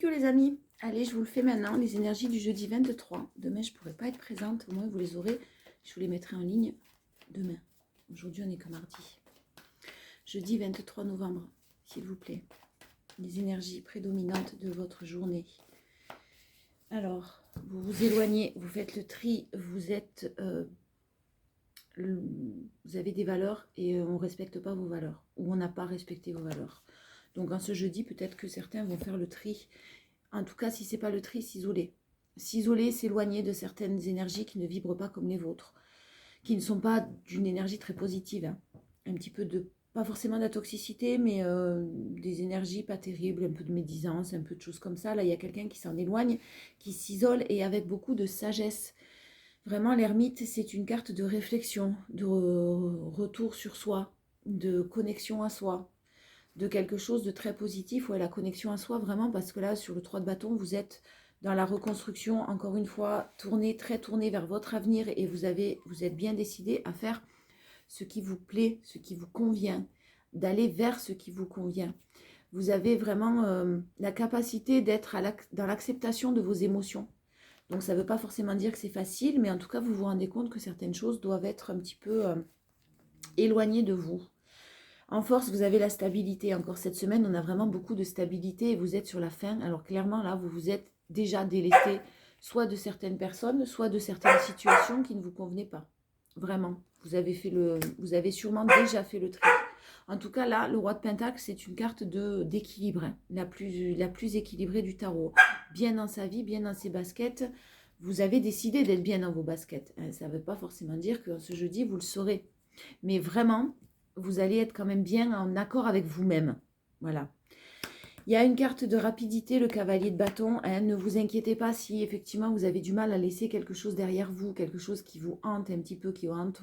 Les amis, allez, je vous le fais maintenant, les énergies du jeudi 23. Demain, je ne pourrai pas être présente, au moins vous les aurez. Je vous les mettrai en ligne demain. Aujourd'hui, on est que mardi. Jeudi 23 novembre, s'il vous plaît. Les énergies prédominantes de votre journée. Alors, vous vous éloignez, vous faites le tri, vous êtes... vous avez des valeurs et on ne respecte pas vos valeurs. Ou on n'a pas respecté vos valeurs. Donc, en ce jeudi, peut-être que certains vont faire le tri. En tout cas, si ce n'est pas le tri, s'isoler. S'isoler, s'éloigner de certaines énergies qui ne vibrent pas comme les vôtres, qui ne sont pas d'une énergie très positive. Hein. Un petit peu de, pas forcément de la toxicité, mais des énergies pas terribles, un peu de médisance, un peu de choses comme ça. Là, il y a quelqu'un qui s'en éloigne, qui s'isole et avec beaucoup de sagesse. Vraiment, l'ermite, c'est une carte de réflexion, de retour sur soi, de connexion à soi, de quelque chose de très positif, ouais, la connexion à soi, vraiment, parce que là, sur le 3 de bâton, vous êtes dans la reconstruction, encore une fois, très tourné vers votre avenir et vous êtes bien décidé à faire ce qui vous plaît, ce qui vous convient, d'aller vers ce qui vous convient. Vous avez vraiment la capacité d'être dans l'acceptation de vos émotions. Donc ça ne veut pas forcément dire que c'est facile, mais en tout cas, vous vous rendez compte que certaines choses doivent être un petit peu éloignées de vous. En force, vous avez la stabilité. Encore cette semaine, on a vraiment beaucoup de stabilité et vous êtes sur la fin. Alors clairement, là, vous vous êtes déjà délesté soit de certaines personnes, soit de certaines situations qui ne vous convenaient pas. Vraiment, vous avez sûrement déjà fait le tri. En tout cas, là, le roi de Pentacle, c'est une carte d'équilibre, hein, la plus équilibrée du tarot. Bien dans sa vie, bien dans ses baskets. Vous avez décidé d'être bien dans vos baskets. Ça ne veut pas forcément dire que ce jeudi, vous le saurez. Mais vraiment, vous allez être quand même bien en accord avec vous-même. Voilà. Il y a une carte de rapidité, le cavalier de bâton. Hein, ne vous inquiétez pas si effectivement vous avez du mal à laisser quelque chose derrière vous, quelque chose qui vous hante un petit peu, qui hante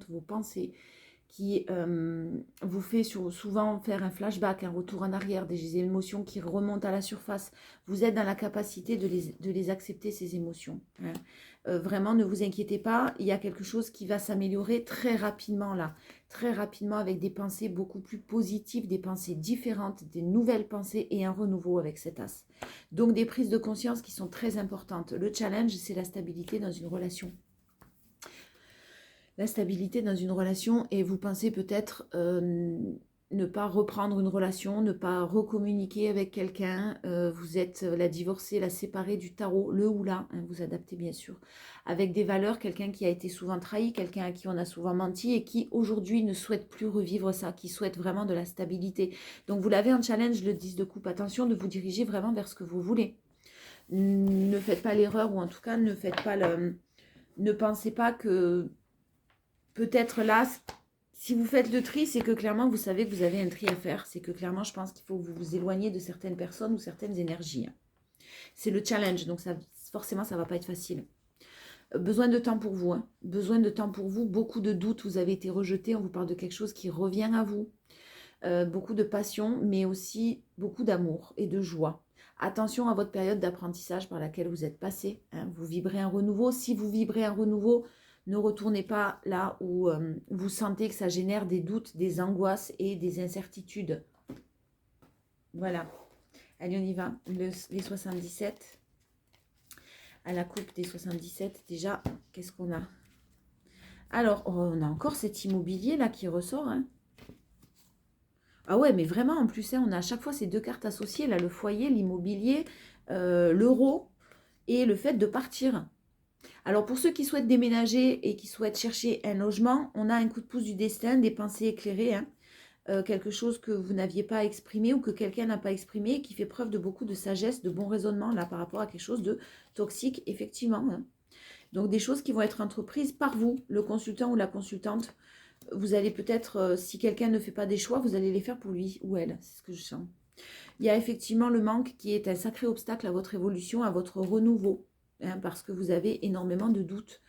vos pensées, qui vous fait souvent faire un flashback, un retour en arrière, des émotions qui remontent à la surface. Vous êtes dans la capacité de les accepter, ces émotions. Hein. Vraiment, ne vous inquiétez pas, il y a quelque chose qui va s'améliorer très rapidement là. Très rapidement avec des pensées beaucoup plus positives, des pensées différentes, des nouvelles pensées et un renouveau avec cet as. Donc des prises de conscience qui sont très importantes. Le challenge, c'est la stabilité dans une relation. La stabilité dans une relation et vous pensez peut-être ne pas reprendre une relation, ne pas recommuniquer avec quelqu'un, vous êtes la divorcée, la séparée du tarot, le ou la, hein, vous adaptez bien sûr, avec des valeurs, quelqu'un qui a été souvent trahi, quelqu'un à qui on a souvent menti et qui aujourd'hui ne souhaite plus revivre ça, qui souhaite vraiment de la stabilité. Donc vous l'avez en challenge, le 10 de coupe, attention de vous diriger vraiment vers ce que vous voulez. Ne faites pas l'erreur ou en tout cas ne pensez pas que peut-être là, si vous faites le tri, c'est que clairement, vous savez que vous avez un tri à faire. C'est que clairement, je pense qu'il faut que vous vous éloigniez de certaines personnes ou certaines énergies. C'est le challenge, donc ça, forcément, ça ne va pas être facile. Besoin de temps pour vous. Hein. Besoin de temps pour vous. Beaucoup de doutes, vous avez été rejeté. On vous parle de quelque chose qui revient à vous. Beaucoup de passion, mais aussi beaucoup d'amour et de joie. Attention à votre période d'apprentissage par laquelle vous êtes passé. Hein. Vous vibrez un renouveau. Si vous vibrez un renouveau, ne retournez pas là où vous sentez que ça génère des doutes, des angoisses et des incertitudes. Voilà. Allez, on y va. Les 77. À la coupe des 77, déjà, qu'est-ce qu'on a? Alors, on a encore cet immobilier là qui ressort. Hein. Ah ouais, mais vraiment, en plus, hein, on a à chaque fois ces deux cartes associées, là, le foyer, l'immobilier, l'euro et le fait de partir. Alors, pour ceux qui souhaitent déménager et qui souhaitent chercher un logement, on a un coup de pouce du destin, des pensées éclairées, hein, quelque chose que vous n'aviez pas exprimé ou que quelqu'un n'a pas exprimé et qui fait preuve de beaucoup de sagesse, de bon raisonnement, là, par rapport à quelque chose de toxique, effectivement. Hein. Donc, des choses qui vont être entreprises par vous, le consultant ou la consultante. Vous allez peut-être, si quelqu'un ne fait pas des choix, vous allez les faire pour lui ou elle. C'est ce que je sens. Il y a effectivement le manque qui est un sacré obstacle à votre évolution, à votre renouveau, hein, parce que vous avez énormément de doutes.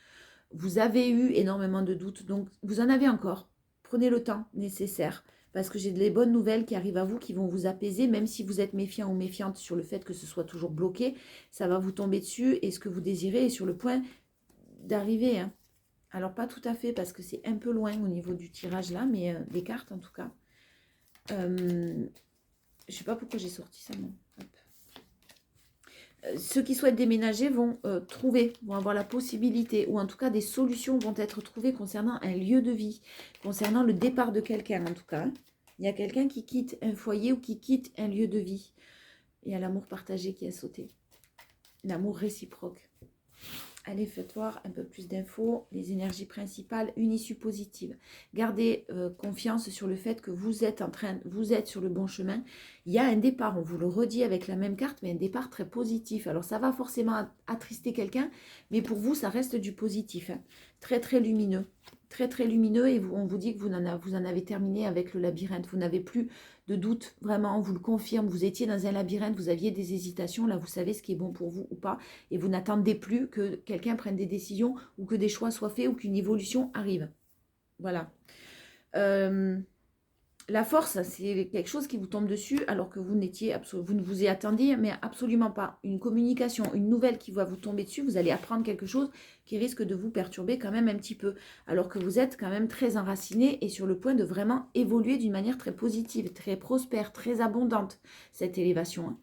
Vous avez eu énormément de doutes, donc vous en avez encore. Prenez le temps nécessaire, parce que j'ai des bonnes nouvelles qui arrivent à vous, qui vont vous apaiser, même si vous êtes méfiant ou méfiante sur le fait que ce soit toujours bloqué, ça va vous tomber dessus, et ce que vous désirez est sur le point d'arriver, hein. Alors, pas tout à fait, parce que c'est un peu loin au niveau du tirage là, mais des cartes en tout cas. Je ne sais pas pourquoi j'ai sorti ça, non. Hop. Ceux qui souhaitent déménager vont vont avoir la possibilité, ou en tout cas des solutions vont être trouvées concernant un lieu de vie, concernant le départ de quelqu'un en tout cas. Hein. Il y a quelqu'un qui quitte un foyer ou qui quitte un lieu de vie. Il y a l'amour partagé qui a sauté. L'amour réciproque. Allez, faites voir un peu plus d'infos. Les énergies principales, une issue positive. Gardez confiance sur le fait que vous êtes sur le bon chemin. Il y a un départ, on vous le redit avec la même carte, mais un départ très positif. Alors, ça va forcément attrister quelqu'un, mais pour vous, ça reste du positif. Hein. Très, très lumineux. Très, très lumineux. Et on vous dit que vous en avez terminé avec le labyrinthe. Vous n'avez plus de doute, vraiment, on vous le confirme. Vous étiez dans un labyrinthe, vous aviez des hésitations. Là, vous savez ce qui est bon pour vous ou pas. Et vous n'attendez plus que quelqu'un prenne des décisions ou que des choix soient faits ou qu'une évolution arrive. Voilà. La force, c'est quelque chose qui vous tombe dessus alors que vous ne vous y attendiez, mais absolument pas. Une communication, une nouvelle qui va vous tomber dessus, vous allez apprendre quelque chose qui risque de vous perturber quand même un petit peu, alors que vous êtes quand même très enraciné et sur le point de vraiment évoluer d'une manière très positive, très prospère, très abondante, cette élévation. Hein.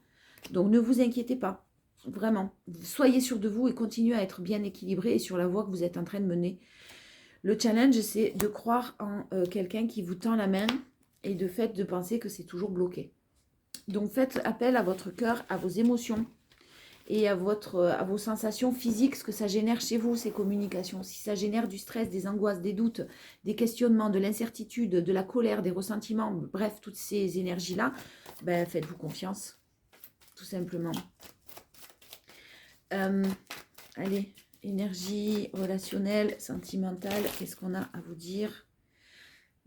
Donc ne vous inquiétez pas, vraiment. Soyez sûr de vous et continuez à être bien équilibré et sur la voie que vous êtes en train de mener. Le challenge, c'est de croire en quelqu'un qui vous tend la main, et de fait de penser que c'est toujours bloqué. Donc faites appel à votre cœur, à vos émotions et à vos sensations physiques, ce que ça génère chez vous, ces communications. Si ça génère du stress, des angoisses, des doutes, des questionnements, de l'incertitude, de la colère, des ressentiments, bref, toutes ces énergies-là, ben, faites-vous confiance, tout simplement. Allez, énergie relationnelle, sentimentale, qu'est-ce qu'on a à vous dire ?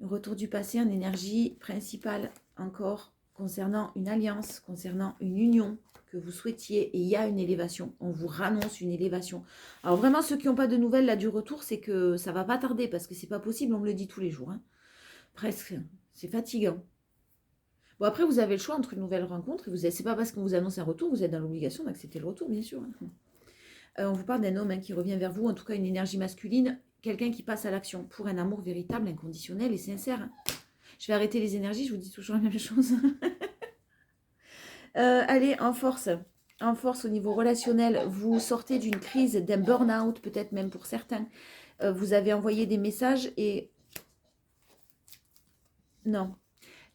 Retour du passé en énergie principale encore concernant une alliance, concernant une union que vous souhaitiez et il y a une élévation. On vous rannonce une élévation. Alors vraiment ceux qui n'ont pas de nouvelles là du retour, c'est que ça va pas tarder parce que c'est pas possible, on me le dit tous les jours. Hein. Presque, c'est fatigant. Bon après vous avez le choix entre une nouvelle rencontre et c'est pas parce qu'on vous annonce un retour, vous êtes dans l'obligation d'accepter le retour bien sûr. Hein. On vous parle d'un homme qui revient vers vous, en tout cas une énergie masculine, quelqu'un qui passe à l'action pour un amour véritable, inconditionnel et sincère. Je vais arrêter les énergies, je vous dis toujours la même chose. Allez, en force au niveau relationnel, vous sortez d'une crise, d'un burn-out, peut-être même pour certains. Vous avez envoyé des messages et... Non.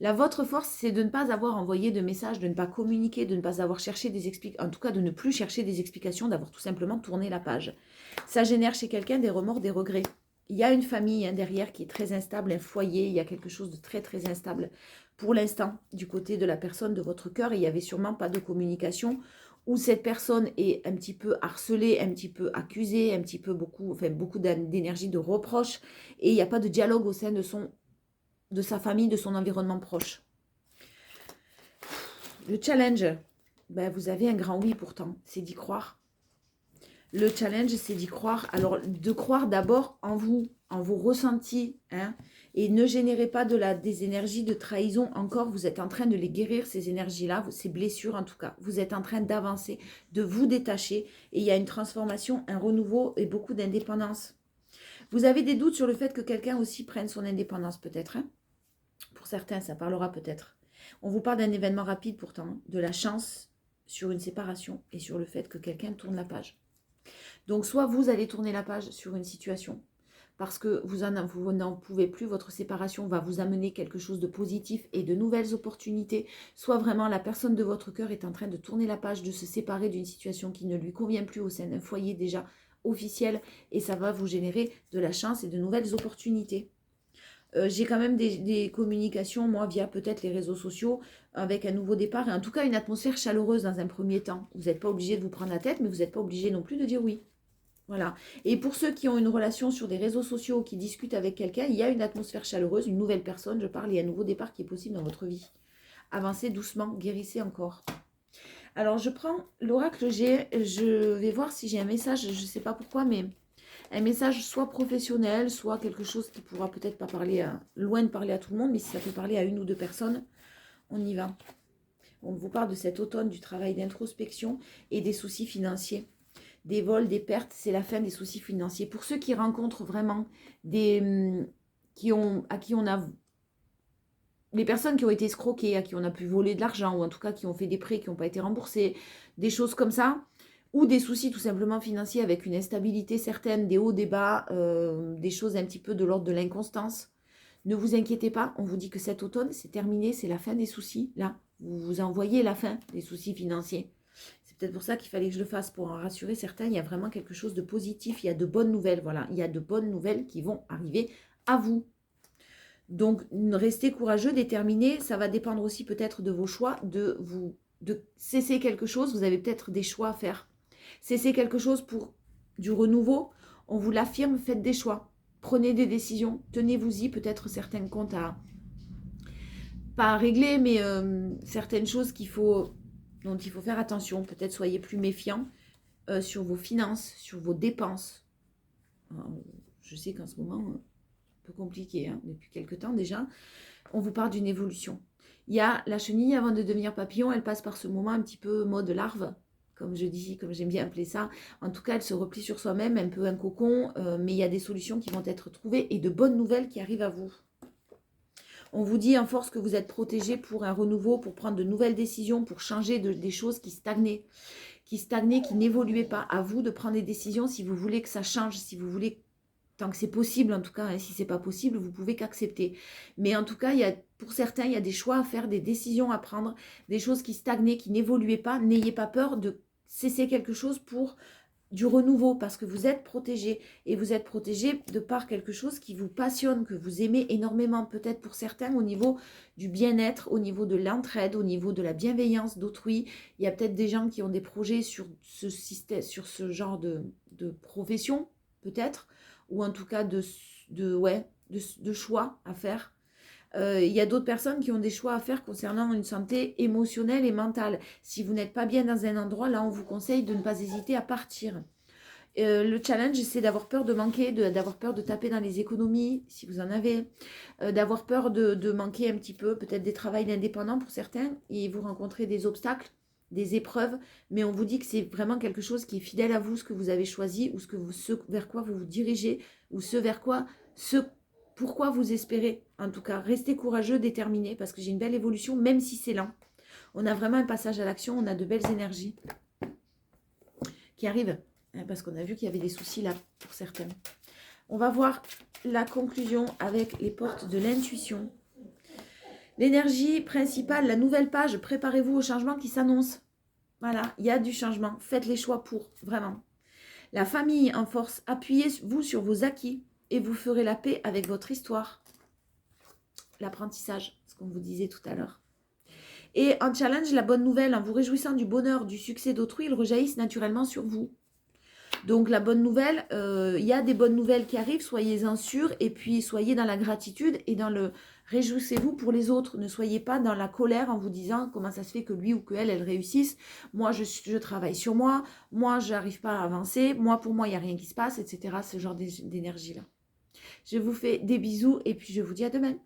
Votre force, c'est de ne pas avoir envoyé de messages, de ne pas communiquer, de ne pas avoir cherché des explications, en tout cas de ne plus chercher des explications, d'avoir tout simplement tourné la page. Ça génère chez quelqu'un des remords, des regrets. Il y a une famille derrière qui est très instable, un foyer, il y a quelque chose de très très instable pour l'instant du côté de la personne de votre cœur. Il n'y avait sûrement pas de communication où cette personne est un petit peu harcelée, un petit peu accusée, un petit peu beaucoup d'énergie, de reproches et il n'y a pas de dialogue au sein de sa famille, de son environnement proche. Le challenge, ben vous avez un grand oui pourtant, c'est d'y croire. Le challenge, c'est d'y croire. Alors, de croire d'abord en vous, en vos ressentis. Hein, et ne générez pas des énergies de trahison. Encore, vous êtes en train de les guérir, ces énergies-là, ces blessures en tout cas. Vous êtes en train d'avancer, de vous détacher. Et il y a une transformation, un renouveau et beaucoup d'indépendance. Vous avez des doutes sur le fait que quelqu'un aussi prenne son indépendance peut-être. Hein. Pour certains, ça parlera peut-être. On vous parle d'un événement rapide pourtant, de la chance sur une séparation et sur le fait que quelqu'un tourne la page. Donc, soit vous allez tourner la page sur une situation parce que vous n'en pouvez plus, votre séparation va vous amener quelque chose de positif et de nouvelles opportunités, soit vraiment la personne de votre cœur est en train de tourner la page, de se séparer d'une situation qui ne lui convient plus au sein d'un foyer déjà officiel et ça va vous générer de la chance et de nouvelles opportunités. J'ai quand même des communications, moi, via peut-être les réseaux sociaux, avec un nouveau départ et en tout cas une atmosphère chaleureuse dans un premier temps. Vous n'êtes pas obligé de vous prendre la tête, mais vous n'êtes pas obligé non plus de dire oui. Voilà. Et pour ceux qui ont une relation sur des réseaux sociaux, qui discutent avec quelqu'un, il y a une atmosphère chaleureuse, une nouvelle personne, je parle, il y a un nouveau départ qui est possible dans votre vie. Avancez doucement, guérissez encore. Alors, je prends l'oracle G, je vais voir si j'ai un message, je ne sais pas pourquoi, mais un message soit professionnel, soit quelque chose qui pourra peut-être pas parler, loin de parler à tout le monde, mais si ça peut parler à une ou deux personnes, on y va. On vous parle de cet automne, du travail d'introspection et des soucis financiers. Des vols, des pertes, c'est la fin des soucis financiers. Pour ceux qui rencontrent vraiment à qui on a les personnes qui ont été escroquées, à qui on a pu voler de l'argent, ou en tout cas qui ont fait des prêts qui n'ont pas été remboursés, des choses comme ça, ou des soucis tout simplement financiers avec une instabilité certaine, des hauts, des bas, des choses un petit peu de l'ordre de l'inconstance. Ne vous inquiétez pas, on vous dit que cet automne, c'est terminé, c'est la fin des soucis. Là, vous vous envoyez la fin des soucis financiers. C'est peut-être pour ça qu'il fallait que je le fasse, pour en rassurer certains. Il y a vraiment quelque chose de positif, il y a de bonnes nouvelles. Voilà, il y a de bonnes nouvelles qui vont arriver à vous. Donc, restez courageux, déterminés. Ça va dépendre aussi peut-être de vos choix, de cesser quelque chose. Vous avez peut-être des choix à faire. Cesser quelque chose pour du renouveau. On vous l'affirme, faites des choix. Prenez des décisions. Tenez-vous-y. Peut-être certains comptes pas à régler, mais certaines choses dont il faut faire attention. Peut-être soyez plus méfiants sur vos finances, sur vos dépenses. Je sais qu'en ce moment... peu compliqué, hein, depuis quelques temps déjà, on vous parle d'une évolution. Il y a la chenille, avant de devenir papillon, elle passe par ce moment un petit peu mode larve, comme je dis, comme j'aime bien appeler ça. En tout cas, elle se replie sur soi-même, un peu un cocon, mais il y a des solutions qui vont être trouvées et de bonnes nouvelles qui arrivent à vous. On vous dit en force que vous êtes protégé pour un renouveau, pour prendre de nouvelles décisions, pour changer des choses qui stagnaient, qui n'évoluaient pas. À vous de prendre des décisions si vous voulez que ça change, si vous voulez, tant que c'est possible en tout cas, hein, si ce n'est pas possible, vous pouvez qu'accepter. Mais en tout cas, pour certains, il y a des choix à faire, des décisions à prendre, des choses qui stagnaient, qui n'évoluaient pas. N'ayez pas peur de cesser quelque chose pour du renouveau, parce que vous êtes protégé. Et vous êtes protégé de par quelque chose qui vous passionne, que vous aimez énormément. Peut-être pour certains au niveau du bien-être, au niveau de l'entraide, au niveau de la bienveillance d'autrui. Il y a peut-être des gens qui ont des projets sur ce système, sur ce genre de profession, peut-être, ou en tout cas de choix à faire. Il y a d'autres personnes qui ont des choix à faire concernant une santé émotionnelle et mentale. Si vous n'êtes pas bien dans un endroit, là, on vous conseille de ne pas hésiter à partir. Le challenge, c'est d'avoir peur de manquer, d'avoir peur de taper dans les économies, si vous en avez, d'avoir peur de manquer un petit peu, peut-être des travails d'indépendants pour certains, et vous rencontrez des obstacles, des épreuves, mais on vous dit que c'est vraiment quelque chose qui est fidèle à vous, ce que vous avez choisi, ou ce vers quoi vous vous dirigez, ou pourquoi vous espérez. En tout cas, restez courageux, déterminés, parce que j'ai une belle évolution, même si c'est lent. On a vraiment un passage à l'action, on a de belles énergies qui arrivent, hein, parce qu'on a vu qu'il y avait des soucis là pour certains. On va voir la conclusion avec les portes de l'intuition. L'énergie principale, la nouvelle page, préparez-vous au changement qui s'annonce. Voilà, il y a du changement. Faites les choix pour, vraiment. La famille en force, appuyez-vous sur vos acquis et vous ferez la paix avec votre histoire. L'apprentissage, ce qu'on vous disait tout à l'heure. Et en challenge, la bonne nouvelle, en vous réjouissant du bonheur, du succès d'autrui, ils rejaillissent naturellement sur vous. Donc la bonne nouvelle, il y a des bonnes nouvelles qui arrivent, soyez-en sûrs, et puis soyez dans la gratitude et dans le réjouissez-vous pour les autres. Ne soyez pas dans la colère en vous disant comment ça se fait que lui ou qu'elle, elle réussisse. Moi, je travaille sur moi, moi, je n'arrive pas à avancer, moi, pour moi, il n'y a rien qui se passe, etc. Ce genre d'énergie-là. Je vous fais des bisous et puis je vous dis à demain.